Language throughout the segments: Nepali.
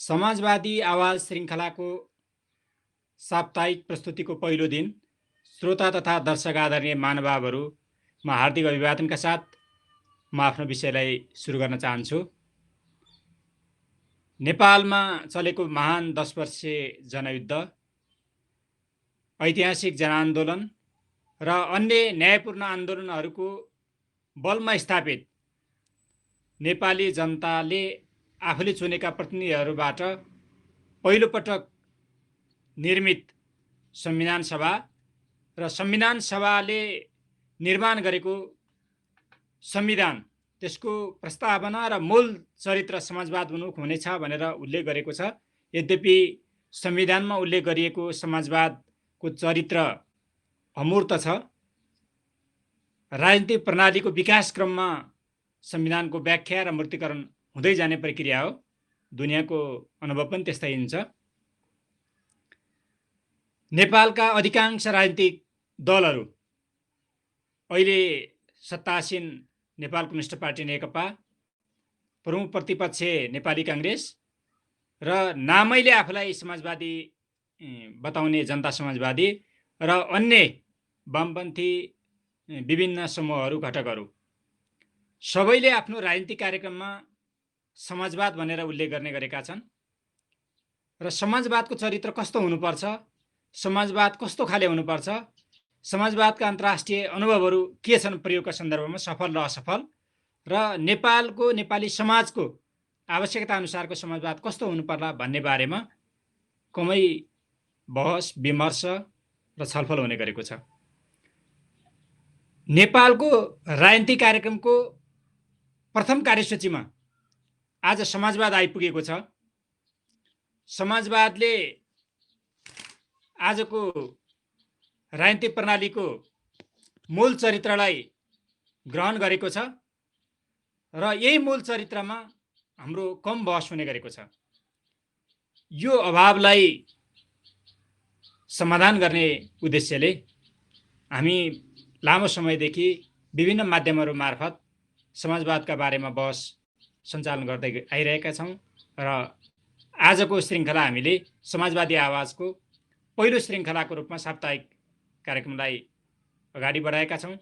समाजवादी आवाज श्रृङ्खलाको साप्ताहिक प्रस्तुतिको पहिलो दिन श्रोता तथा दर्शक आदरणीय महानुभावहरू म हार्दिक अभिवादनका साथ म आफ्नो विषयलाई सुरु गर्न चाहन्छु। नेपालमा चलेको महान 10 वर्षे जनयुद्ध, ऐतिहासिक जनआन्दोलन र अन्य न्यायपूर्ण आन्दोलनहरूको बलमा स्थापित नेपाली जनताले आफूले चुनेका प्रतिनिधिहरूबाट पहिलोपटक निर्मित संविधान सभा र संविधान सभाले निर्माण गरेको संविधान, त्यसको प्रस्तावना र मूल चरित्र समाजवादमुख हुनेछ भनेर उल्लेख गरेको छ। यद्यपि संविधानमा उल्लेख गरिएको समाजवादको चरित्र अमूर्त छ। राजनीतिक प्रणालीको विकास क्रममा संविधानको व्याख्या र मूर्तिकरण हुँदै जाने प्रक्रिया हो। दुनियाँको अनुभव पनि त्यस्तै हुन्छ। नेपालका अधिकांश राजनीतिक दलहरू अहिले सत्तासीन नेपाल कम्युनिस्ट पार्टी नेकपा, प्रमुख प्रतिपक्ष नेपाली काङ्ग्रेस र नामैले आफूलाई समाजवादी बताउने जनता समाजवादी र अन्य वामपन्थी विभिन्न समूहहरू, घटकहरू सबैले आफ्नो राजनीतिक कार्यक्रममा समाजवाद भनेर उल्लेख गर्ने गरेका छन्। र समाजवादको चरित्र कस्तो हुनुपर्छ, समाजवाद कस्तो खाले हुनुपर्छ, समाजवादका अन्तर्राष्ट्रिय अनुभवहरू के छन् प्रयोगका सन्दर्भमा सफल र असफल, र नेपालको नेपाली समाजको आवश्यकता अनुसारको समाजवाद कस्तो हुनुपर्ला भन्ने बारेमा कमै बहस विमर्श र छलफल हुने गरेको छ। नेपालको राजनीतिक कार्यक्रमको प्रथम कार्यसूचीमा आज समाजवाद आइपुगेको छ। समाजवादले आजको राजनीतिक प्रणालीको मूल चरित्रलाई ग्रहण गरेको छ र यही मूल चरित्रमा हाम्रो कम बहस हुने गरेको छ। यो अभावलाई समाधान गर्ने उद्देश्यले हामी लामो समयदेखि विभिन्न माध्यमहरू मार्फत समाजवादका बारेमा बहस सञ्चालन गर्दै आइरहेका छौँ र आजको श्रृङ्खला हामीले समाजवादी आवाजको पहिलो श्रृङ्खलाको रूपमा साप्ताहिक कार्यक्रमलाई अगाडि बढाएका छौँ।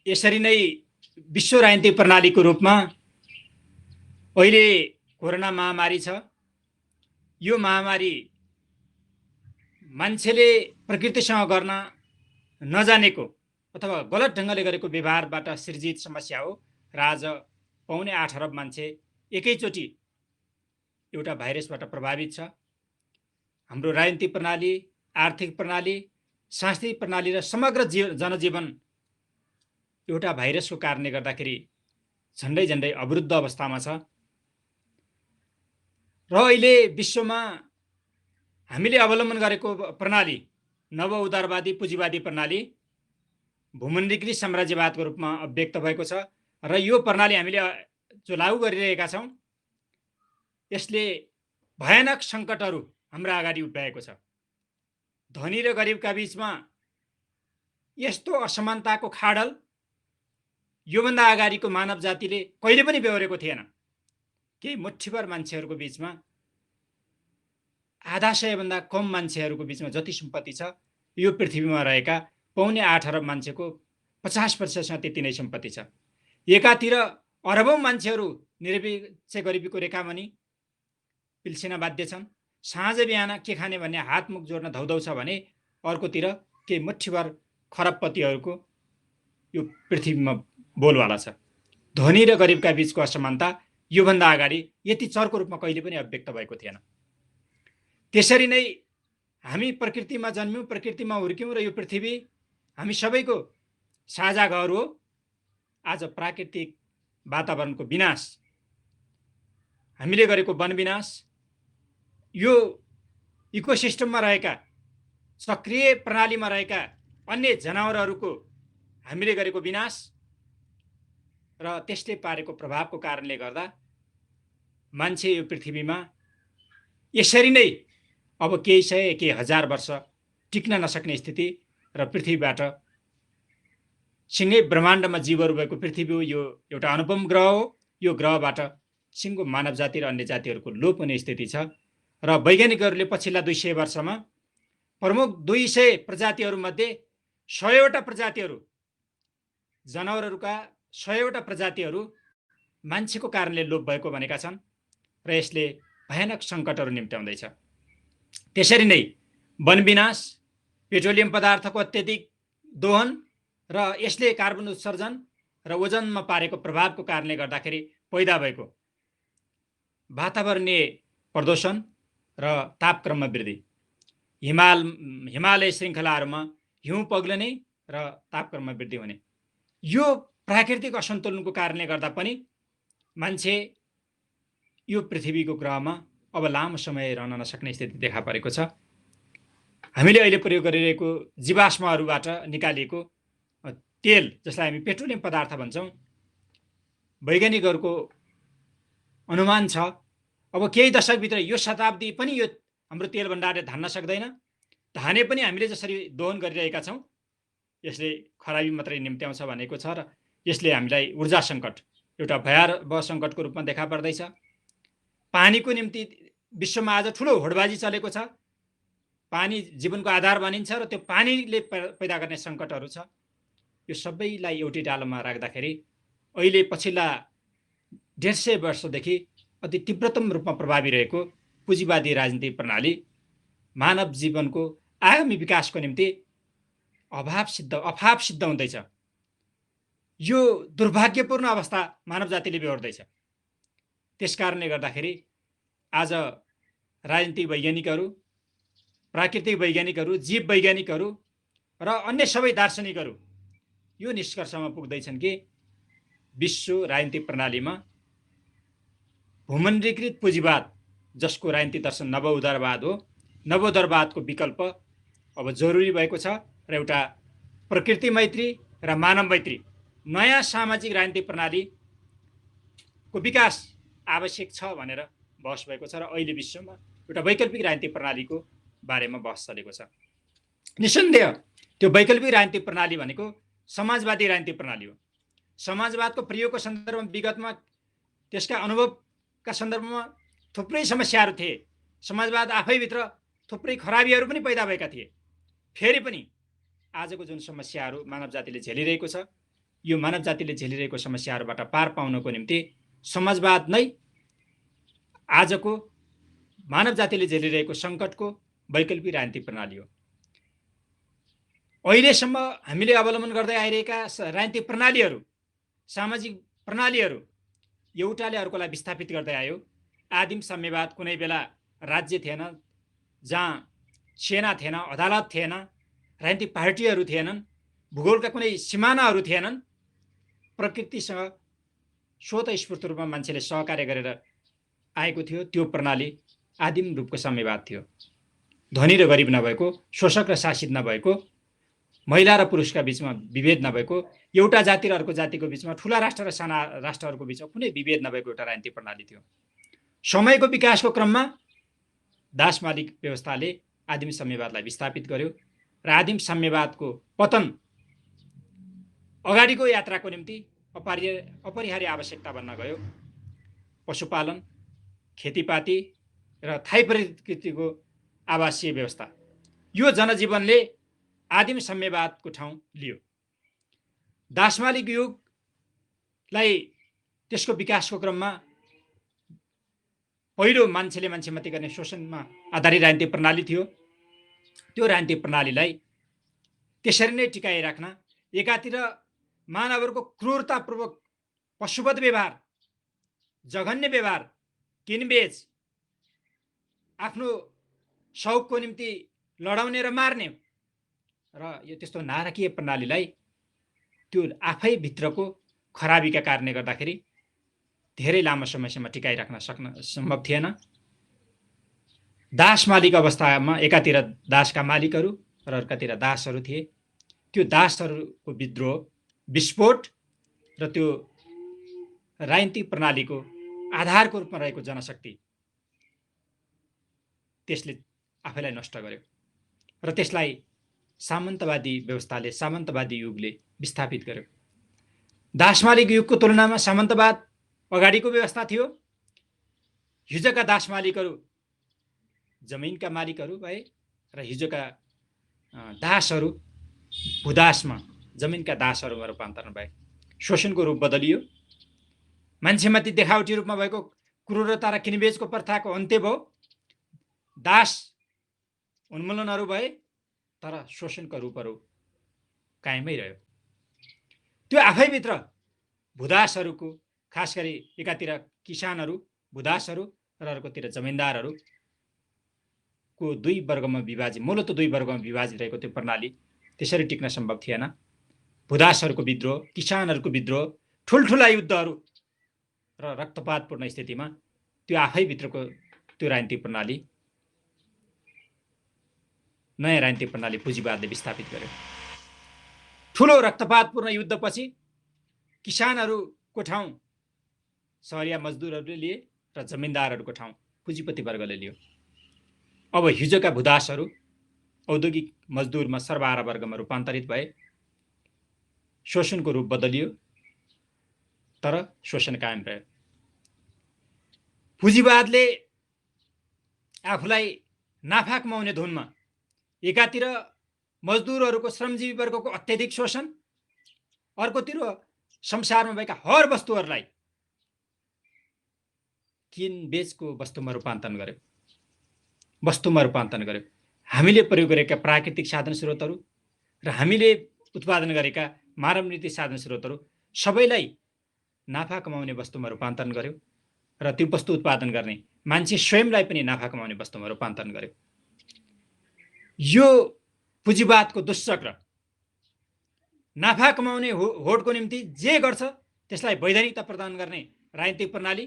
यसरी नै विश्व राजनीतिक प्रणालीको रूपमा अहिले कोरोना महामारी छ। यो महामारी मान्छेले प्रकृतिसँग गर्न नजानेको अथवा गलत ढङ्गले गरेको व्यवहारबाट सृजित समस्या हो र आज 8.25 अरब मान्छे एकैचोटि एउटा भाइरसबाट प्रभावित छ। हाम्रो राजनीतिक प्रणाली, आर्थिक प्रणाली, सांस्कृतिक प्रणाली र समग्र जनजीवन एउटा भाइरसको कारणले गर्दाखेरि झन्डै झन्डै अवरुद्ध अवस्थामा छ। र अहिले विश्वमा हामीले अवलम्बन गरेको प्रणाली नव उदारवादी पुँजीवादी प्रणाली भूमण्डलीकृत साम्राज्यवादको रूपमा अभिव्यक्त भएको छ र यो प्रणाली हामीले जो लागू गरिरहेका छौँ यसले भयानक सङ्कटहरू हाम्रा अगाडि उभ्याएको छ। धनी र गरिबका बीचमा यस्तो असमानताको खाडल योभन्दा अगाडिको मानव जातिले कहिले पनि बेहोरेको थिएन। केही मुठ्ठीभर मान्छेहरूको बीचमा, आधा सयभन्दा कम मान्छेहरूको बीचमा जति सम्पत्ति छ, यो पृथ्वीमा रहेका 8.25 अरब मान्छेको 50% त्यति नै सम्पत्ति छ। एकातिर अरबौं मान्छेहरू निरपेक्ष गरिबीको रेखामुनि पिल्सिन बाध्य छन्। साँझ बिहान के खाने भन्ने हातमुख जोड्न धौधौ छ भने अर्कोतिर केही मुठ्ठीभर खरबपतिहरूको यो पृथ्वीमा बोलवाला छ। धनी र गरिबका बीचको असमानता योभन्दा अगाडि यति चर्को रूपमा कहिले पनि अभिव्यक्त भएको थिएन। त्यसरी नै हामी प्रकृतिमा जन्म्यौँ, प्रकृतिमा हुर्क्यौँ र यो पृथ्वी हामी सबैको साझा घर हो। आज प्राकृतिक वातावरणको विनाश, हामीले गरेको वन विनाश, यो इकोसिस्टममा रहेका सक्रिय प्रणालीमा रहेका अन्य जनावरहरूको हामीले गरेको विनाश र त्यसले पारेको प्रभावको कारणले गर्दा मान्छे यो पृथ्वीमा यसरी नै अब केही सय केही हजार वर्ष टिक्न नसक्ने स्थिति र पृथ्वीबाट सिँगै ब्रह्माण्डमा जीवहरू भएको पृथ्वी हो। यो एउटा अनुपम ग्रह हो। यो ग्रहबाट सिङ्गो मानव जाति र अन्य जातिहरूको लोप हुने स्थिति छ र वैज्ञानिकहरूले पछिल्ला 200 वर्षमा प्रमुख 200 प्रजातिहरूमध्ये 100वटा प्रजातिहरू, जनावरहरूका 100वटा प्रजातिहरू मान्छेको कारणले लोप भएको भनेका छन् र यसले भयानक सङ्कटहरू निम्त्याउँदैछ। त्यसरी नै वनविनाश, पेट्रोलियम पदार्थको अत्यधिक दोहन र यसले कार्बन उत्सर्जन र ओजनमा पारेको प्रभावको कारणले गर्दाखेरि पैदा भएको वातावरणीय प्रदूषण र तापक्रममा वृद्धि, हिमालय श्रृङ्खलाहरूमा हिउँ पग्लने र तापक्रममा वृद्धि हुने, यो प्राकृतिक असन्तुलनको कारणले गर्दा पनि मान्छे यो पृथ्वीको ग्रहमा अब लामो समय रहन नसक्ने स्थिति देखा परेको छ। हामीले अहिले प्रयोग गरिरहेको जीवाश्महरूबाट निकालिएको तेल, जसलाई हामी पेट्रोलियम पदार्थ भन्छौँ, वैज्ञानिकहरूको अनुमान छ अब केही दशकभित्र, यो शताब्दी पनि यो हाम्रो तेल भण्डारले धान्न सक्दैन। धाने पनि हामीले जसरी दोहन गरिरहेका छौँ यसले खराबी मात्रै निम्त्याउँछ भनेको छ र यसले हामीलाई ऊर्जा सङ्कट, एउटा भयावह सङ्कटको रूपमा देखा पर्दैछ। पानीको निम्ति विश्वमा आज ठुलो होडबाजी चलेको छ। पानी जीवनको आधार भनिन्छ र त्यो पानीले पैदा गर्ने सङ्कटहरू छ। यो सबैलाई एउटै डालोमा राख्दाखेरि अहिले पछिल्ला 150 वर्षदेखि अति तीव्रतम रूपमा प्रभावी रहेको पुँजीवादी राजनीतिक प्रणाली मानव जीवनको आगामी विकासको निम्ति अभाव सिद्ध हुँदैछ। यो दुर्भाग्यपूर्ण अवस्था मानव जातिले बेहोर्दैछ। त्यसकारणले गर्दाखेरि आज राजनीतिक वैज्ञानिकहरू, प्राकृतिक वैज्ञानिकहरू, जीव वैज्ञानिकहरू र अन्य सबै दार्शनिकहरू यो निष्कर्षमा पुग्दैछन् कि विश्व राजनीतिक प्रणालीमा भूमण्डलीकृत पुँजीवाद, जसको राजनीतिक दर्शन नवोदारवाद हो, नवोदारवादको विकल्प अब जरुरी भएको छ र एउटा प्रकृति मैत्री र मानव मैत्री नयाँ सामाजिक राजनीतिक प्रणालीको विकास आवश्यक छ भनेर बहस भएको छ र अहिले विश्वमा एउटा वैकल्पिक राजनीतिक प्रणालीको बारेमा बहस चलेको छ। निसन्देह त्यो वैकल्पिक राजनीतिक प्रणाली भनेको समाजवादी राजनीतिक प्रणाली हो। समाजवादको प्रयोगको सन्दर्भमा विगतमा त्यसका अनुभवका सन्दर्भमा थुप्रै समस्याहरू थिए। समाजवाद आफैभित्र थुप्रै खराबीहरू पनि पैदा भएका थिए। फेरि पनि आजको जुन समस्याहरू मानव जातिले झेलिरहेको छ, यो मानव जातिले झेलिरहेको समस्याहरूबाट पार पाउनको निम्ति समाजवाद नै आजको मानव जातिले झेलिरहेको सङ्कटको वैकल्पिक राजनीतिक प्रणाली हो। अहिलेसम्म हामीले अवलम्बन गर्दै आइरहेका राजनीतिक प्रणालीहरू, सामाजिक प्रणालीहरू एउटाले अर्कोलाई विस्थापित गर्दै आयो। आदिम साम्यवाद कुनै बेला राज्य थिएन, जहाँ सेना थिएन, अदालत थिएन, राजनीतिक पार्टीहरू थिएनन्, भूगोलका कुनै सिमानाहरू थिएनन्। प्रकृतिसँग स्वतस्फूर्त रूपमा मान्छेले सहकार्य गरेर आएको थियो। त्यो प्रणाली आदिम रूपको साम्यवाद थियो। धनी र गरिब नभएको, शोषक र शासित नभएको, महिला र पुरुषका बिचमा विभेद नभएको, एउटा जाति र अर्को जातिको बिचमा, ठुला राष्ट्र र साना राष्ट्रहरूको बिचमा कुनै विभेद नभएको एउटा राजनीतिक प्रणाली थियो। समयको विकासको क्रममा दासमालिक व्यवस्थाले आदिम साम्यवादलाई विस्थापित गर्यो र आदिम साम्यवादको पतन अगाडिको यात्राको निम्ति अपरिहार्य आवश्यकता बन्न गयो। पशुपालन, खेतीपाती र थायी प्रकृतिको आवासीय व्यवस्था, यो जनजीवनले आदिम साम्यवादको ठाउँ लियो। दासमालिक युगलाई त्यसको विकासको क्रममा पहिलो मान्छेले मान्छेमाथि गर्ने शोषणमा आधारित राजनीतिक प्रणाली थियो। त्यो राजनीतिक प्रणालीलाई त्यसरी नै टिकाइराख्न, एकातिर मानवहरूको क्रूरतापूर्वक पशुवध व्यवहार, जघन्य व्यवहार, किनबेच, आफ्नो सौकको निम्ति लडाउने र मार्ने र यो त्यस्तो नारकीय प्रणालीलाई त्यो आफै भित्रको खराबीका कारणले गर्दाखेरि धेरै लामो समयसम्म टिकाइराख्न सक्न सम्भव थिएन। दास मालिक अवस्थामा एकातिर दासका मालिकहरू र अर्कातिर दासहरू थिए। त्यो दासहरूको विद्रोह, विस्फोट र त्यो राजनीतिक प्रणालीको आधारको रूपमा रहेको जनशक्ति, त्यसले आफैलाई नष्ट गर्यो र त्यसलाई सामन्तवादी व्यवस्थाले, सामन्तवादी युगले विस्थापित गर्यो। दासमालिक युगको तुलनामा सामन्तवाद अगाडिको व्यवस्था थियो। हिजोका दास मालिकहरू जमिनका मालिकहरू भए र हिजोका दासहरू भूदासमा जमिनका दासहरूमा रूपान्तरण भए। शोषणको रूप बदलियो। मान्छेमाथि देखावटी रूपमा भएको क्रूरता र किनबेचको प्रथाको अन्त्य भयो। दास उन्मूलनहरू भए तर शोषणका रूपहरू कायमै रह्यो। त्यो आफैभित्र भूदासहरूको, खास गरी एकातिर किसानहरू भूदासहरू र अर्कोतिर जमिनदारहरूको दुई वर्गमा विभाजित, मूलतः दुई वर्गमा विभाजित रहेको त्यो प्रणाली त्यसरी टिक्न सम्भव थिएन। भूदासहरूको विद्रोह, किसानहरूको विद्रोह, ठुल्ठुला युद्धहरू र रक्तपातपूर्ण स्थितिमा त्यो आफैभित्रको त्यो राजनीतिक प्रणाली, नयाँ राजनीतिक प्रणाली पुँजीवादले विस्थापित गर्यो। ठुलो रक्तपातपूर्ण युद्धपछि किसानहरूको ठाउँ सहरिया मजदुरहरूले लिए र जमिनदारहरूको ठाउँ पुँजीपति वर्गले लियो। अब हिजोका भूदासहरू औद्योगिक मजदुरमा सर्वहारा वर्गमा रूपान्तरित भए। शोषणको रूप बदलियो तर शोषण कायम रह्यो। पुँजीवादले आफूलाई नाफा कमाउने धुनमा एकातिर मजदुरहरूको, श्रमजीवी वर्गको अत्यधिक शोषण, अर्कोतिर संसारमा भएका हर वस्तुहरूलाई किनबेचको वस्तुमा रूपान्तरण गर्यो। हामीले प्रयोग गरेका प्राकृतिक साधन स्रोतहरू र हामीले उत्पादन गरेका मानव निर्मित साधन स्रोतहरू सबैलाई नाफा कमाउने वस्तुमा रूपान्तरण गर्यो र त्यो वस्तु उत्पादन गर्ने मान्छे स्वयंलाई पनि नाफा कमाउने वस्तुमा रूपान्तरण गर्यो। यो पुँजीवादको दुष्चक्र, नाफा कमाउने होडको निम्ति जे गर्छ त्यसलाई वैधानिकता प्रदान गर्ने राजनीतिक प्रणाली,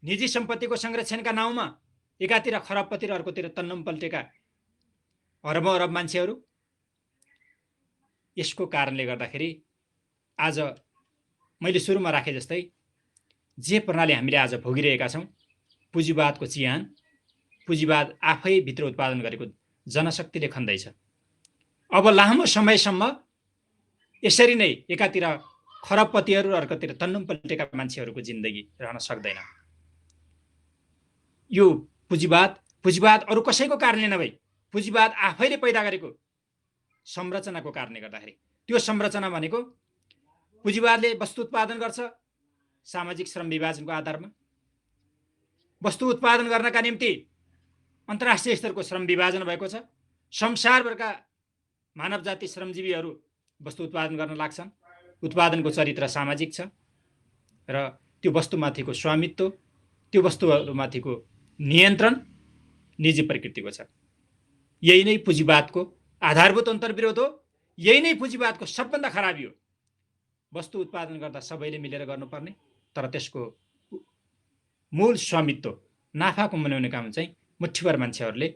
निजी सम्पत्तिको संरक्षणका नाउँमा एकातिर खरबपति र अर्कोतिर तन्नम पल्टेका अरबौं अरब मान्छेहरू, यसको कारणले गर्दाखेरि आज मैले सुरुमा राखे जस्तै जे प्रणाली हामीले आज भोगिरहेका छौँ, पुँजीवादको चिहान, पुँजीवाद आफै भित्र उत्पादन गरेको जनशक्तिले खन्दैछ। अब लामो समयसम्म यसरी नै एकातिर खरबपतिहरू र अर्कोतिर तन्नुम पल्टेका मान्छेहरूको जिन्दगी रहन सक्दैन। यो पुँजीवाद अरू कसैको कारणले नभई पुँजीवाद आफैले पैदा गरेको संरचनाको कारणले गर्दाखेरि, त्यो संरचना भनेको पुँजीवादले वस्तु उत्पादन गर्छ सामाजिक श्रम विभाजनको आधारमा। वस्तु उत्पादन गर्नका निम्ति अन्तर्राष्ट्रिय स्तरको श्रम विभाजन भएको छ। संसारभरका मानव जाति श्रमजीवीहरू वस्तु उत्पादन गर्न लाग्छन्। उत्पादनको चरित्र सामाजिक छ र त्यो वस्तुमाथिको स्वामित्व, त्यो वस्तुहरूमाथिको नियन्त्रण निजी प्रकृतिको छ। यही नै पुँजीवादको आधारभूत अन्तर्विरोध हो। यही नै पुँजीवादको सबभन्दा खराबी हो। वस्तु उत्पादन गर्दा सबैले मिलेर गर्नुपर्ने, तर त्यसको मूल स्वामित्व, नाफा कमाउने काम चाहिँ मुठ्ठीभर मान्छेहरूले,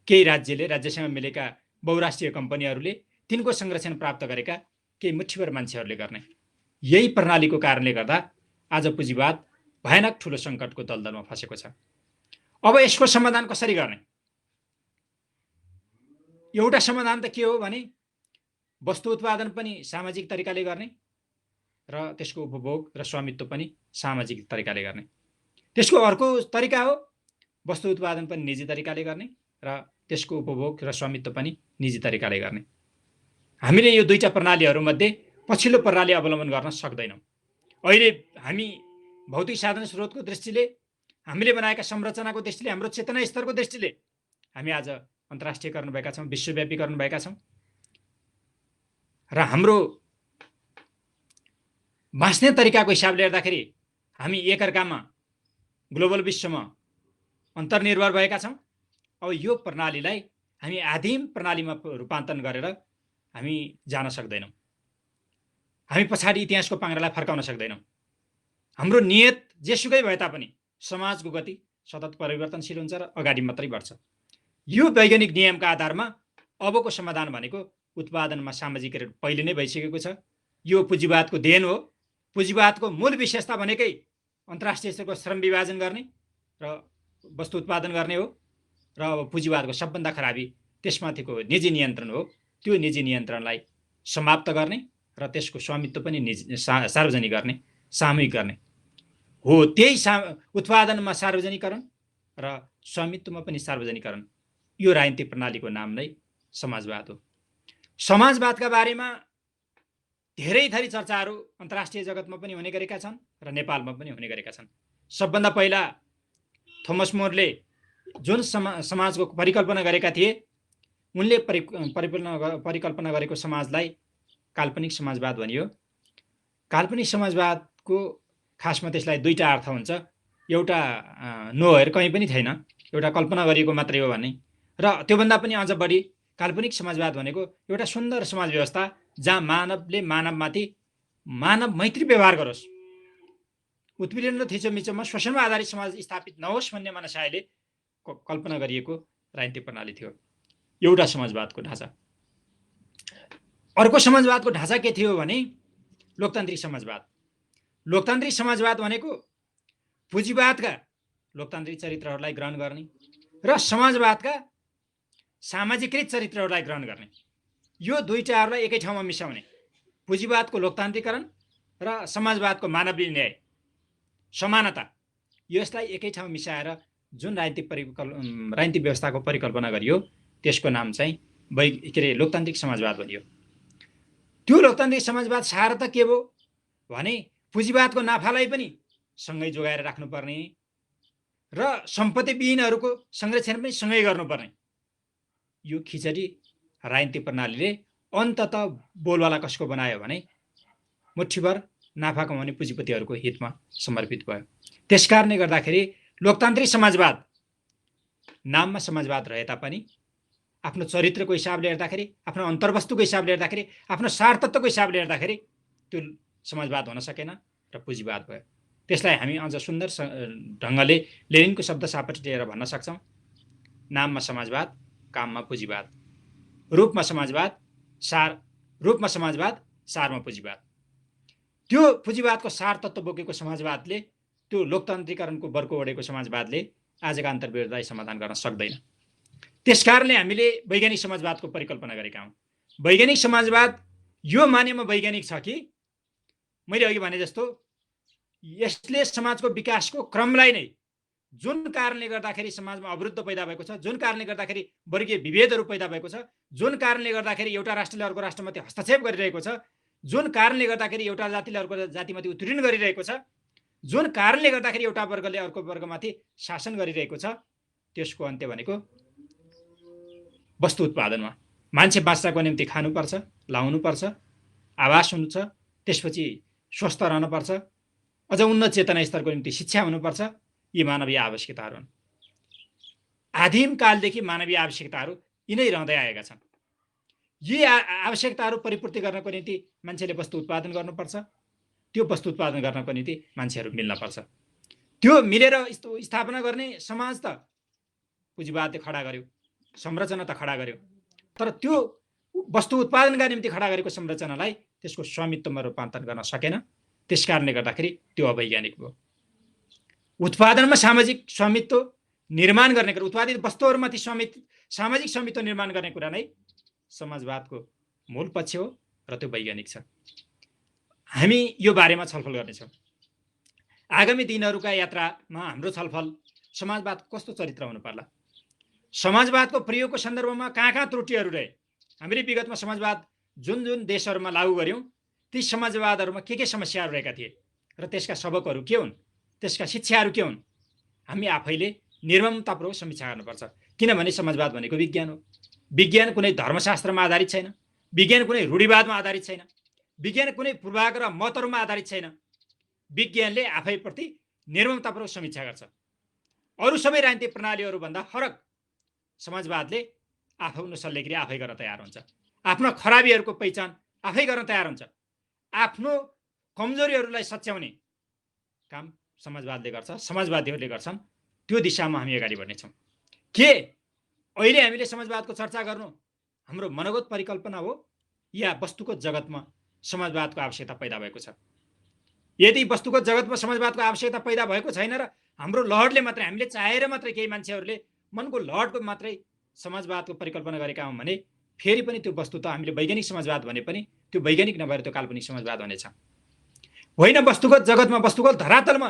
केही राज्यले, राज्यसँग मिलेका बहुराष्ट्रिय कम्पनीहरूले, तिनको संरक्षण प्राप्त गरेका केही मुठ्ठीभर मान्छेहरूले गर्ने। यही प्रणालीको कारणले गर्दा आज पुँजीवाद भयानक ठुलो सङ्कटको दलदलमा फँसेको छ। अब यसको समाधान कसरी गर्ने? एउटा समाधान त के हो भने वस्तु उत्पादन पनि सामाजिक तरिकाले गर्ने र त्यसको उपभोग र स्वामित्व पनि सामाजिक तरिकाले गर्ने। त्यसको अर्को तरिका हो वस्तु उत्पादन पनि निजी तरिकाले गर्ने र त्यसको उपभोग र स्वामित्व पनि निजी तरिकाले गर्ने। हामीले यो दुईटा प्रणालीहरूमध्ये पछिल्लो प्रणाली अवलम्बन गर्न सक्दैनौँ। अहिले हामी भौतिक साधन स्रोतको दृष्टिले, हामीले बनाएका संरचनाको दृष्टिले, हाम्रो चेतना स्तरको दृष्टिले हामी आज अन्तर्राष्ट्रियकरण भएका छौँ, विश्वव्यापीकरण भएका छौँ र हाम्रो बाँच्ने तरिकाको हिसाबले हेर्दाखेरि हामी एकअर्कामा ग्लोबल विश्वमा अन्तर्निर्भर भएका छौँ। अब यो प्रणालीलाई हामी आदिम प्रणालीमा रूपान्तरण गरेर हामी जान सक्दैनौँ। हामी पछाडि इतिहासको पाङ्ग्रालाई फर्काउन सक्दैनौँ। हाम्रो नियत जेसुकै भए तापनि समाजको गति सतत परिवर्तनशील हुन्छ र अगाडि मात्रै बढ्छ। यो वैज्ञानिक नियमका आधारमा अबको समाधान भनेको उत्पादनमा सामाजिकरण पहिले नै भइसकेको छ। यो पुँजीवादको देन हो। पुँजीवादको मूल विशेषता भनेकै अन्तर्राष्ट्रिय स्तरको श्रम विभाजन गर्ने र वस्तु उत्पादन गर्ने हो र अब पुँजीवादको सबभन्दा खराबी त्यसमाथिको निजी नियन्त्रण हो। त्यो निजी नियन्त्रणलाई समाप्त गर्ने र त्यसको स्वामित्व पनि सार्वजनिक गर्ने, सामूहिक गर्ने हो त्यही उत्पादनमा सार्वजनिकरण र स्वामित्वमा पनि सार्वजनिकरण, यो राजनीतिक प्रणालीको नाम नै समाजवाद हो। समाजवादका बारेमा धेरै थरी चर्चाहरू अन्तर्राष्ट्रिय जगतमा पनि हुने गरेका छन् र नेपालमा पनि हुने गरेका छन्। सबभन्दा पहिला थोमस मोरले जुन समाजको परिकल्पना गरेका थिए, उनले परिकल्पना गरेको समाजलाई काल्पनिक समाजवाद भनियो। काल्पनिक समाजवादको खासमा त्यसलाई दुईटा अर्थ हुन्छ। एउटा नोहेर कहीँ पनि छैन, एउटा कल्पना गरिएको मात्रै हो भन्ने, र त्योभन्दा पनि अझ बढी काल्पनिक समाजवाद भनेको एउटा सुन्दर समाज व्यवस्था जहाँ मानवले मानवमाथि मानव मैत्री व्यवहार गरोस्, उत्पीडन र थिचोमिचोमा शोषणमा आधारित समाज स्थापित नहोस् भन्ने मनसायले कल्पना गरिएको राजनीतिक प्रणाली थियो। एउटा समाजवादको ढाँचा। अर्को समाजवादको ढाँचा के थियो भने लोकतान्त्रिक समाजवाद। लोकतान्त्रिक समाजवाद भनेको पुँजीवादका लोकतान्त्रिक चरित्रहरूलाई ग्रहण गर्ने र समाजवादका सामाजिकृत चरित्रहरूलाई ग्रहण गर्ने, यो दुईटाहरूलाई एकै ठाउँमा मिसाउने। पुँजीवादको लोकतान्त्रिकरण र समाजवादको मानवीय न्याय समानता, यसलाई एकै ठाउँ मिसाएर जुन राजनीतिक व्यवस्थाको परिकल्पना गरियो त्यसको नाम चाहिँ लोकतान्त्रिक समाजवाद भनियो। त्यो लोकतान्त्रिक समाजवाद सार त के भयो भने पुँजीवादको नाफालाई पनि सँगै जोगाएर राख्नुपर्ने र सम्पत्ति विहीनहरूको संरक्षण पनि सँगै गर्नुपर्ने। यो खिचडी राजनीतिक प्रणालीले अन्ततः बोलवाला कसको बनायो भने मुठीभर नाफा कमाउने पुँजीपतिहरूको हितमा समर्पित भयो। त्यसकारणले गर्दाखेरि लोकतान्त्रिक समाजवाद नाममा समाजवाद रहे तापनि आफ्नो चरित्रको हिसाबले हेर्दाखेरि, आफ्नो अन्तर्वस्तुको हिसाबले हेर्दाखेरि, आफ्नो सारतत्त्वको हिसाबले हेर्दाखेरि त्यो समाजवाद हुन सकेन र पुँजीवाद भयो। त्यसलाई हामी अझ सुन्दर ढङ्गले लेनिनको शब्द सापट लिएर भन्न सक्छौँ, नाममा समाजवाद, काममा पुँजीवाद, रूपमा समाजवाद, सारमा पुँजीवाद। त्यो पुँजीवादको सार तत्त्व बोकेको समाजवादले, त्यो लोकतान्त्रिकरणको बर्को ओढेको समाजवादले आजका अन्तर्विरोधलाई समाधान गर्न सक्दैन। त्यसकारणले हामीले वैज्ञानिक समाजवादको परिकल्पना गरेका हौँ। वैज्ञानिक समाजवाद यो मानेमा वैज्ञानिक छ कि मैले अघि भने जस्तो यसले समाजको विकासको क्रमलाई नै, जुन कारणले गर्दाखेरि समाजमा अवरुद्ध पैदा भएको छ, जुन कारणले गर्दाखेरि वर्गीय विभेदहरू पैदा भएको छ, जुन कारणले गर्दाखेरि एउटा राष्ट्रले अर्को राष्ट्रमाथि हस्तक्षेप गरिरहेको छ, जुन कारणले गर्दाखेरि एउटा जातिले अर्को जातिमाथि उत्पीडन गरिरहेको छ, जुन कारणले गर्दाखेरि एउटा वर्गले अर्को वर्गमाथि शासन गरिरहेको छ, त्यसको अन्त्य भनेको वस्तु उत्पादनमा। मान्छे बाँच्नको निम्ति खानुपर्छ, लाउनुपर्छ, आवास हुनु छ, त्यसपछि स्वस्थ रहनुपर्छ, अझ उन्नत चेतना स्तरको निम्ति शिक्षा हुनुपर्छ। यी मानवीय आवश्यकताहरू हुन्। आदिम कालदेखि मानवीय आवश्यकताहरू यिनै रहँदै आएका छन्। यी आवश्यकताहरू परिपूर्ति गर्नको निम्ति मान्छेले वस्तु उत्पादन गर्नुपर्छ। त्यो वस्तु उत्पादन गर्नको निम्ति मान्छेहरू मिल्नपर्छ। त्यो मिलेर स्थापना गर्ने समाज त पुँजीवादले खडा गर्यो, संरचना त खडा गर्यो, तर त्यो वस्तु उत्पादनका निम्ति खडा गरेको संरचनालाई त्यसको स्वामित्वमा रूपान्तरण गर्न सकेन। त्यसकारणले गर्दाखेरि त्यो अवैज्ञानिक भयो। उत्पादनमा सामाजिक स्वामित्व निर्माण गर्ने कुरा, उत्पादित वस्तुहरूमाथि सामाजिक स्वामित्व निर्माण गर्ने कुरा नै समाजवादको मूल पक्ष हो र त्यो वैज्ञानिक छ। हामी यो बारेमा छलफल गर्नेछौँ। आगामी दिनहरूका यात्रामा हाम्रो छलफल समाजवाद कस्तो चरित्र हुनु पर्ला, समाजवादको प्रयोगको सन्दर्भमा कहाँ त्रुटिहरू रहे, हामीले विगतमा समाजवाद जुन जुन देशहरूमा लागू गर्यौँ ती समाजवादहरूमा के समस्याहरू रहेका थिए र त्यसका सबकहरू के हुन्, त्यसका शिक्षाहरू के हुन्, हामी आफैले निर्ममतापूर्वक समीक्षा गर्नुपर्छ। किनभने समाजवाद भनेको विज्ञान हो। विज्ञान कुनै धर्मशास्त्रमा आधारित छैन, विज्ञान कुनै रूढिवादमा आधारित छैन, विज्ञान कुनै पूर्वाग्रह मतहरूमा आधारित छैन। विज्ञानले आफैप्रति निर्ममतापूर्वक समीक्षा गर्छ। अरू सबै राजनीतिक प्रणालीहरूभन्दा फरक समाजवादले आफ्नो शल्यक्रिया आफै गर्न तयार हुन्छ, आफ्नो खराबीहरूको पहिचान आफै गर्न तयार हुन्छ, आफ्नो कमजोरीहरूलाई सच्याउने काम समाजवादले गर्छ, समाजवादीहरूले गर्छन्। त्यो दिशामा हामी अगाडि बढ्नेछौँ। के अहिले हामीले समाजवादको चर्चा गर्नु हाम्रो मनोगत परिकल्पना हो या वस्तुगत जगतमा समाजवादको आवश्यकता पैदा भएको छ? यदि वस्तुगत जगतमा समाजवादको आवश्यकता पैदा भएको छैन र हाम्रो लहरले मात्रै, हामीले चाहेर मात्रै, केही मान्छेहरूले मनको लहरको मात्रै समाजवादको परिकल्पना गरेका हौँ भने फेरि पनि त्यो वस्तु त हामीले वैज्ञानिक समाजवाद भने पनि त्यो वैज्ञानिक नभएर त्यो काल्पनिक समाजवाद हुनेछ। होइन, वस्तुगत जगतमा, वस्तुगत धरातलमा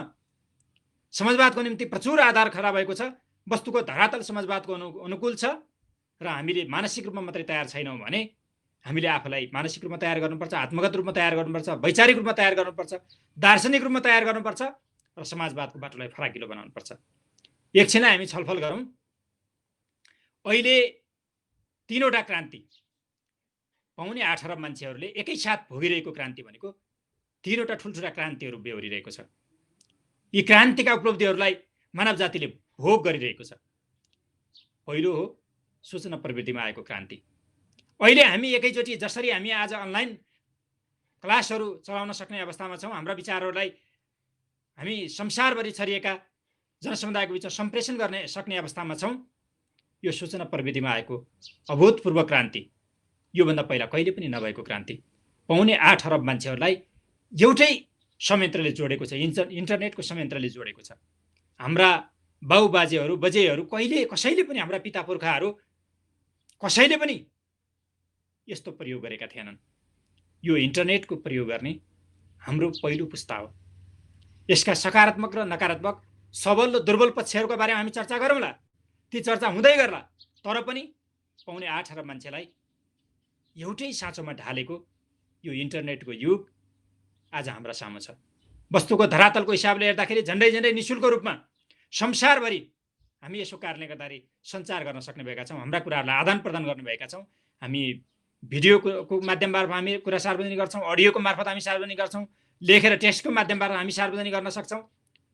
समाजवादको निम्ति प्रचुर आधार खडा भएको छ, वस्तुको धरातल समाजवादको अनुकूल छ र हामीले मानसिक रूपमा मात्रै तयार छैनौँ भने हामीले आफूलाई मानसिक रूपमा तयार गर्नुपर्छ, आत्मगत रूपमा तयार गर्नुपर्छ, वैचारिक रूपमा तयार गर्नुपर्छ, दार्शनिक रूपमा तयार गर्नुपर्छ र समाजवादको बाटोलाई फराकिलो बनाउनुपर्छ। एकछिनलाई हामी छलफल गरौँ। अहिले 3वटा क्रान्ति, 8.25 अरब मान्छेहरूले एकैसाथ भोगिरहेको क्रान्ति भनेको 3वटा ठुल्ठुला क्रान्तिहरू बेहोरिरहेको छ। यी क्रान्तिका उपलब्धिहरूलाई मानव जातिले भोग गरिरहेको छ। पहिलो हो सूचना प्रविधिमा आएको क्रान्ति। अहिले हामी एकैचोटि जसरी हामी आज अनलाइन क्लासहरू चलाउन सक्ने अवस्थामा छौँ, हाम्रा विचारहरूलाई हामी संसारभरि छरिएका जनसमुदायको बिचमा सम्प्रेषण गर्न सक्ने अवस्थामा छौँ। यो सूचना प्रविधिमा आएको अभूतपूर्व क्रान्ति, योभन्दा पहिला कहिले पनि नभएको क्रान्ति 8.25 अरब मान्छेहरूलाई एउटै संयन्त्रले जोडेको छ, इन्टरनेटको संयन्त्रले जोडेको छ। हाम्रा बाउबाजेहरू बजेहरू कसैले पनि, हाम्रा पिता पुर्खाहरू कसैले पनि यस्तो प्रयोग गरेका थिएनन्। यो इन्टरनेटको प्रयोग गर्ने हाम्रो पहिलो पुस्ता हो। यसका सकारात्मक र नकारात्मक, सबल र दुर्बल पक्षहरूका बारेमा हामी चर्चा गरौँला, ती चर्चा हुँदै गर्ला। तर पनि 8.25 अरब मान्छेलाई एउटै साँचोमा ढालेको यो इन्टरनेटको युग आज हाम्रा सामु छ। वस्तुको धरातलको हिसाबले हेर्दाखेरि झन्डै निशुल्क रूपमा संसारभरि हामी यसो कारणले गर्दाखेरि सञ्चार गर्न सक्ने भएका छौँ, हाम्रा कुराहरूलाई आदान प्रदान गर्ने भएका छौँ। हामी भिडियोको माध्यमबाट हामी कुरा सार्वजनिक गर्छौँ, अडियोको मार्फत हामी सार्वजनिक गर्छौँ, लेखेर टेक्स्टको माध्यमबाट हामी सार्वजनिक गर्न सक्छौँ।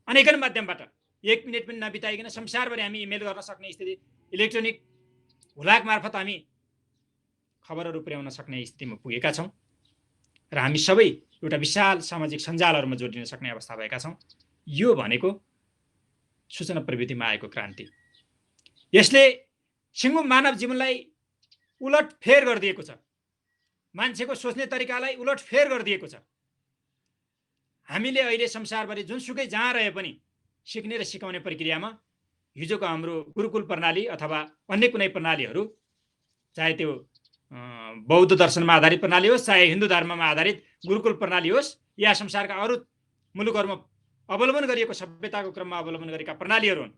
अनेकन माध्यमबाट 1 मिनट पनि नबिताइकन संसारभरि हामी इमेल गर्न सक्ने स्थिति, इलेक्ट्रोनिक हुलाक मार्फत हामी खबरहरू पुर्याउन सक्ने स्थितिमा पुगेका छौँ र हामी सबै एउटा विशाल सामाजिक सञ्जालहरूमा जोडिन सक्ने अवस्था भएका छौँ। यो भनेको सूचना प्रविधिमा आएको क्रान्ति। यसले सिङ्गो मानव जीवनलाई उलटफेर गरिदिएको छ, मान्छेको सोच्ने तरिकालाई उलटफेर गरिदिएको छ। हामीले अहिले संसारभरि जुनसुकै जहाँ रहे पनि सिक्ने र सिकाउने प्रक्रियामा हिजोको हाम्रो गुरुकुल प्रणाली अथवा अन्य कुनै प्रणालीहरू, चाहे त्यो बौद्ध दर्शनमा आधारित प्रणाली होस्, चाहे हिन्दू धर्ममा आधारित गुरुकुल प्रणाली होस्, या संसारका अरू मुलुकहरूमा अवलम्बन गरिएको सभ्यताको क्रममा अवलम्बन गरेका प्रणालीहरू हुन्।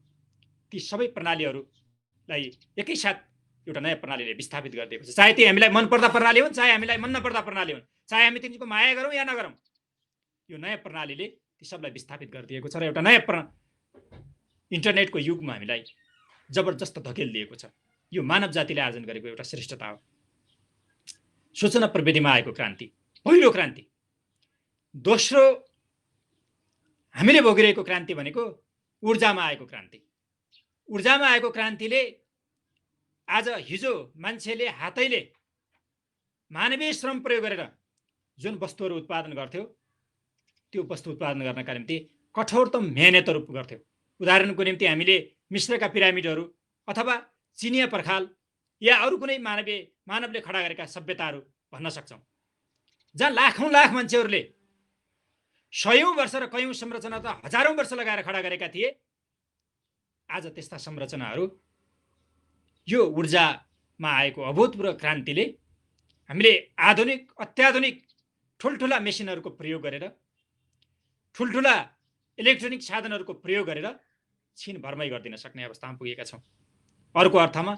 ती सबै प्रणालीहरूलाई एकैसाथ एउटा नयाँ प्रणालीले विस्थापित गरिदिएको छ। चाहे ती हामीलाई मनपर्दा प्रणाली हुन्, चाहे हामीलाई मन नपर्दा प्रणाली हुन्, चाहे हामी तिनीको माया गरौँ या नगरौँ, यो नयाँ प्रणालीले ती सबलाई विस्थापित गरिदिएको छ र एउटा नयाँ इन्टरनेटको युगमा हामीलाई जबरजस्त धकेल दिएको छ। यो मानव जातिले आर्जन गरेको एउटा श्रेष्ठता हो। सूचना प्रविधिमा आएको क्रान्ति पहिलो क्रान्ति। दोस्रो हामीले भोगिरहेको क्रान्ति भनेको ऊर्जामा आएको क्रान्ति। ऊर्जामा आएको क्रान्तिले आज हिजो मान्छेले हातैले मानवीय श्रम प्रयोग गरेर जुन वस्तुहरू उत्पादन गर्थ्यो, त्यो वस्तु उत्पादन गर्नका निम्ति कठोरतम मेहनतहरू गर्थ्यो। उदाहरणको निम्ति हामीले मिस्रका पिरामिडहरू अथवा चिनिया पर्खाल या अरू कुनै मानवले खडा गरेका सभ्यताहरू भन्न सक्छौँ, जहाँ लाखौँ लाख मान्छेहरूले सयौँ वर्ष र कयौँ संरचना त हजारौँ वर्ष लगाएर खडा गरेका थिए। आज त्यस्ता संरचनाहरू यो ऊर्जामा आएको अभूतपूर्व क्रान्तिले हामीले अत्याधुनिक ठुल्ठुला मेसिनहरूको प्रयोग गरेर, ठुल्ठुला इलेक्ट्रोनिक साधनहरूको प्रयोग गरेर छिनभरमै गरिदिन सक्ने अवस्थामा पुगेका छौँ। अर्को अर्थमा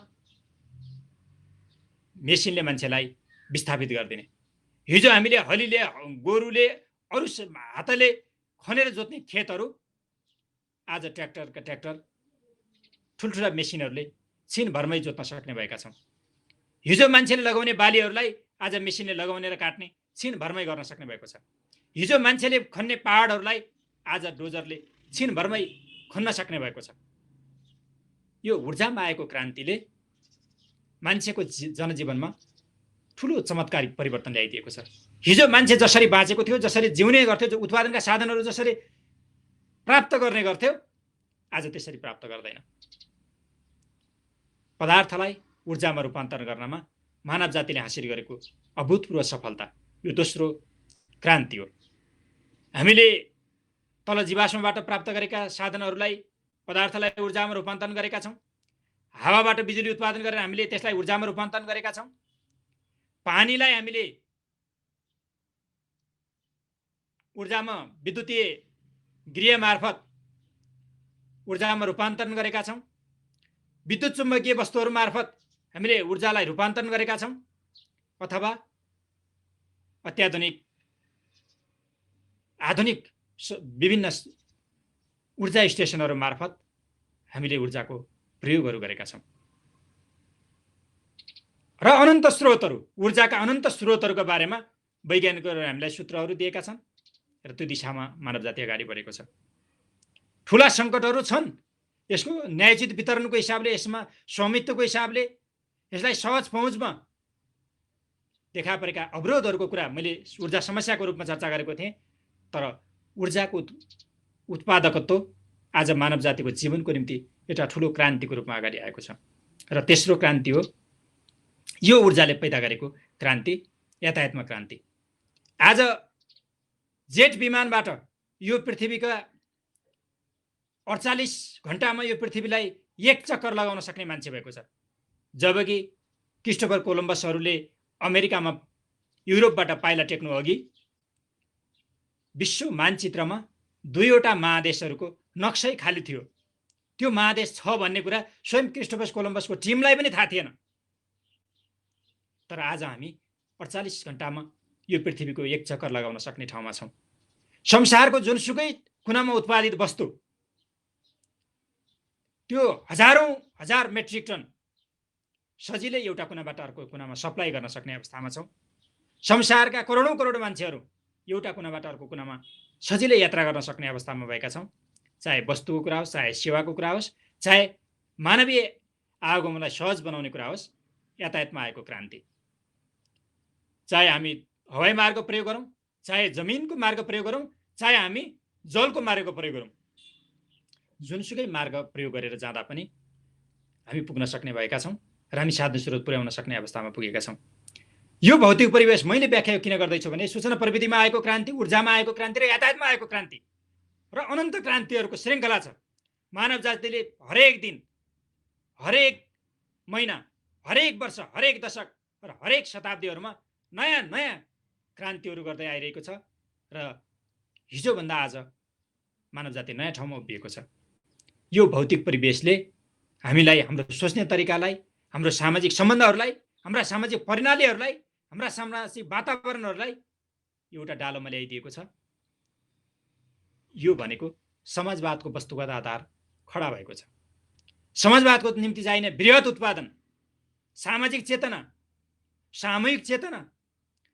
मेसिनले मान्छेलाई विस्थापित गरिदिने। हिजो हामीले हलीले, गोरुले, अरू हातले खनेर जोत्ने खेतहरू आज ट्र्याक्टर ठुल्ठुला मेसिनहरूले छिनभरमै जोत्न सक्ने भएका छौँ। हिजो मान्छेले लगाउने बालीहरूलाई आज मेसिनले लगाउने र काट्ने छिनभरमै गर्न सक्ने भएको छ। हिजो मान्छेले खन्ने पहाडहरूलाई आज डोजरले छिनभरमै खन्न सक्ने भएको छ। यो ऊर्जामा आएको क्रान्तिले मान्छेको जनजीवनमा ठुलो चमत्कारिक परिवर्तन ल्याइदिएको छ। हिजो मान्छे जसरी बाँचेको थियो, जसरी जिउने गर्थ्यो, जो उत्पादनका साधनहरू जसरी प्राप्त गर्ने गर्थ्यो, आज त्यसरी प्राप्त गर्दैन। पदार्थलाई ऊर्जामा रूपान्तरण गर्नमा मानव जातिले हासिल गरेको अभूतपूर्व सफलता यो दोस्रो क्रान्ति हो। हामीले तल जीवाश्मबाट प्राप्त गरेका साधनहरूलाई, पदार्थलाई ऊर्जामा रूपान्तरण गरेका छौँ। हावाबाट बिजुली उत्पादन गरेर हामीले त्यसलाई ऊर्जामा रूपान्तरण गरेका छौँ। पानीलाई हामीले ऊर्जामा विद्युतीय गृह मार्फत ऊर्जामा रूपान्तरण गरेका छौँ। विद्युत चुम्बकीय वस्तुहरू मार्फत हामीले ऊर्जालाई रूपान्तरण गरेका छौँ, अथवा अत्याधुनिक आधुनिक विभिन्न ऊर्जा स्टेसनहरू मार्फत हामीले ऊर्जाको प्रयोगहरू गरेका छौँ। र अनन्त स्रोतहरू, ऊर्जाका अनन्त स्रोतहरूका बारेमा वैज्ञानिकहरूले हामीलाई सूत्रहरू दिएका छन् र त्यो दिशामा मानव जाति अगाडि बढेको छ। ठुला सङ्कटहरू छन्, यसको न्यायोचित वितरणको हिसाबले, यसमा स्वामित्वको हिसाबले, यसलाई सहज पहुँचमा देखा परेका अवरोधहरूको कुरा मैले ऊर्जा समस्याको रूपमा चर्चा गरेको थिएँ। तर ऊर्जाको उत्पादकत्व आज मानव जातिको जीवनको निम्ति एउटा ठुलो क्रान्तिको रूपमा अगाडि आएको छ। र तेस्रो क्रान्ति हो यो ऊर्जाले पैदा गरेको क्रान्ति, यातायातमा क्रान्ति। आज जेट विमानबाट यो पृथ्वीका 48 घण्टामा यो पृथ्वीलाई एक चक्कर लगाउन सक्ने मान्छे भएको छ, जबकि क्रिस्टोफर कोलम्बसहरूले अमेरिकामा युरोपबाट पाइला टेक्नु अघि विश्व मानचित्रमा 2वटा महादेशहरूको नक्सै खाली थियो। त्यो महादेश छ भन्ने कुरा स्वयं क्रिस्टोफर कोलम्बसको टिमलाई पनि थाहा थिएन। तर आज हामी 48 घण्टामा यो पृथ्वीको एक चक्कर लगाउन सक्ने ठाउँमा छौँ। संसारको जुनसुकै कुनामा उत्पादित वस्तु त्यो हजार मेट्रिक टन सजिलै एउटा कुनाबाट अर्को कुनामा सप्लाई गर्न सक्ने अवस्थामा छौँ। संसारका करोडौँ मान्छेहरू एउटा कुनाबाट अर्को कुनामा सजिलै यात्रा गर्न सक्ने अवस्थामा भएका छौँ। चाहे वस्तुको कुरा होस्, चाहे सेवाको कुरा होस्, चाहे मानवीय आवागमनलाई सहज बनाउने कुरा होस्, यातायातमा आएको क्रान्ति। चाहे हामी हवाई मार्ग प्रयोग गरौँ, चाहे जमिनको मार्ग प्रयोग गरौँ, चाहे हामी जलको मार्गको प्रयोग गरौँ, जुनसुकै मार्ग प्रयोग गरेर जाँदा पनि हामी पुग्न सक्ने भएका छौँ र हामी साधन स्रोत पुर्याउन सक्ने अवस्थामा पुगेका छौँ। यो भौतिक परिवेश मैले व्याख्या किन गर्दैछु भने सूचना प्रविधिमा आएको क्रान्ति, ऊर्जामा आएको क्रान्ति र यातायातमा आएको क्रान्ति र अनन्त क्रान्तिहरूको श्रृङ्खला छ। मानव जातिले हरेक दिन, हरेक महिना, हरेक वर्ष, हरेक दशक र हरेक शताब्दीहरूमा नयाँ नयाँ क्रान्तिहरू गर्दै आइरहेको छ र हिजोभन्दा आज मानव जाति नयाँ ठाउँमा उभिएको छ। यो भौतिक परिवेशले हामीलाई, हाम्रो सोच्ने तरिकालाई, हाम्रो सामाजिक सम्बन्धहरूलाई, हाम्रा सामाजिक प्रणालीहरूलाई, हाम्रा सामाजिक वातावरणहरूलाई एउटा डालोमा ल्याइदिएको छ। यो भनेको समाजवादको वस्तुगत आधार खडा भएको छ। समाजवादको निम्ति चाहिने बृहत उत्पादन, सामाजिक चेतना, सामूहिक चेतना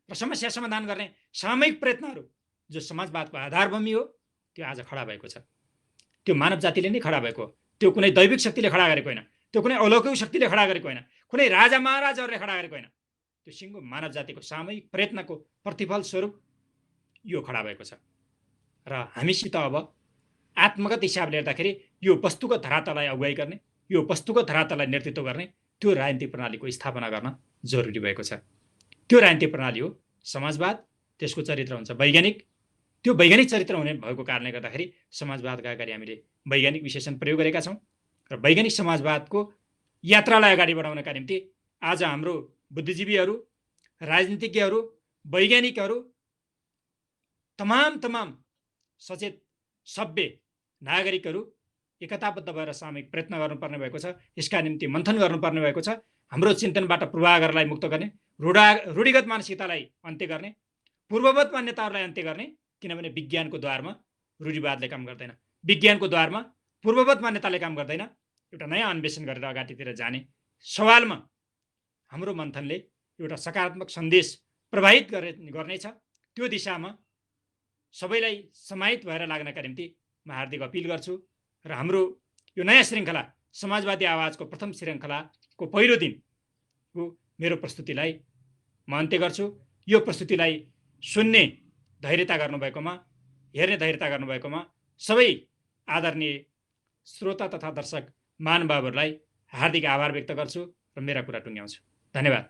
र समस्या समाधान गर्ने सामूहिक प्रयत्नहरू जो समाजवादको आधारभूमि हो, त्यो आज खडा भएको छ। त्यो मानव जातिले नै खडा भएको हो। त्यो कुनै दैविक शक्तिले खडा गरेको होइन, त्यो कुनै अलौकिक शक्तिले खडा गरेको होइन, कुनै राजा महाराजाहरूले खडा गरेको होइन। त्यो सिङ्गो मानव जातिको सामूहिक प्रयत्नको प्रतिफल स्वरूप यो खडा भएको छ। र हामीसित अब आत्मगत हिसाबले हेर्दाखेरि यो वस्तुगत धरातललाई अगुवाई गर्ने, यो वस्तुगत धरातललाई नेतृत्व गर्ने त्यो राजनीतिक प्रणालीको स्थापना गर्न जरुरी भएको छ। त्यो राजनीतिक प्रणाली हो समाजवाद। त्यसको चरित्र हुन्छ वैज्ञानिक। त्यो वैज्ञानिक चरित्र हुने भएको कारणले गर्दाखेरि समाजवादका अगाडि हामीले वैज्ञानिक विशेषण प्रयोग गरेका छौँ र वैज्ञानिक समाजवादको यात्रालाई अगाडि बढाउनका निम्ति आज हाम्रो बुद्धिजीवीहरू, राजनीतिज्ञहरू, वैज्ञानिकहरू, तमाम सचेत सभ्य नागरिकहरू एकताबद्ध भएर सामूहिक प्रयत्न गर्नुपर्ने भएको छ। यसका निम्ति मन्थन गर्नुपर्ने भएको छ। हाम्रो चिन्तनबाट पूर्वाग्रहलाई मुक्त गर्ने, रूढिगत मानसिकतालाई अन्त्य गर्ने, पूर्ववत मान्यताहरूलाई अन्त्य गर्ने। किनभने विज्ञानको द्वारमा रूढिवादले काम गर्दैन, विज्ञानको द्वारमा पूर्ववत मान्यताले काम गर्दैन। एउटा नयाँ अन्वेषण गरेर अगाडितिर जाने सवालमा हाम्रो मन्थनले एउटा सकारात्मक सन्देश प्रवाहित गर्नेछ। त्यो दिशामा सबैलाई समाहित भएर लाग्नका निम्ति म हार्दिक अपिल गर्छु र हाम्रो यो नयाँ श्रृङ्खला समाजवादी आवाजको प्रथम श्रृङ्खलाको पहिलो दिनको मेरो प्रस्तुतिलाई म अन्त्य गर्छु। यो प्रस्तुतिलाई सुन्ने धैर्यता गर्नुभएकोमा, हेर्ने धैर्यता गर्नुभएकोमा सबै आदरणीय श्रोता तथा दर्शक महानुभावहरूलाई हार्दिक आभार व्यक्त गर्छु र मेरा कुरा टुङ्ग्याउँछु। धन्यवाद।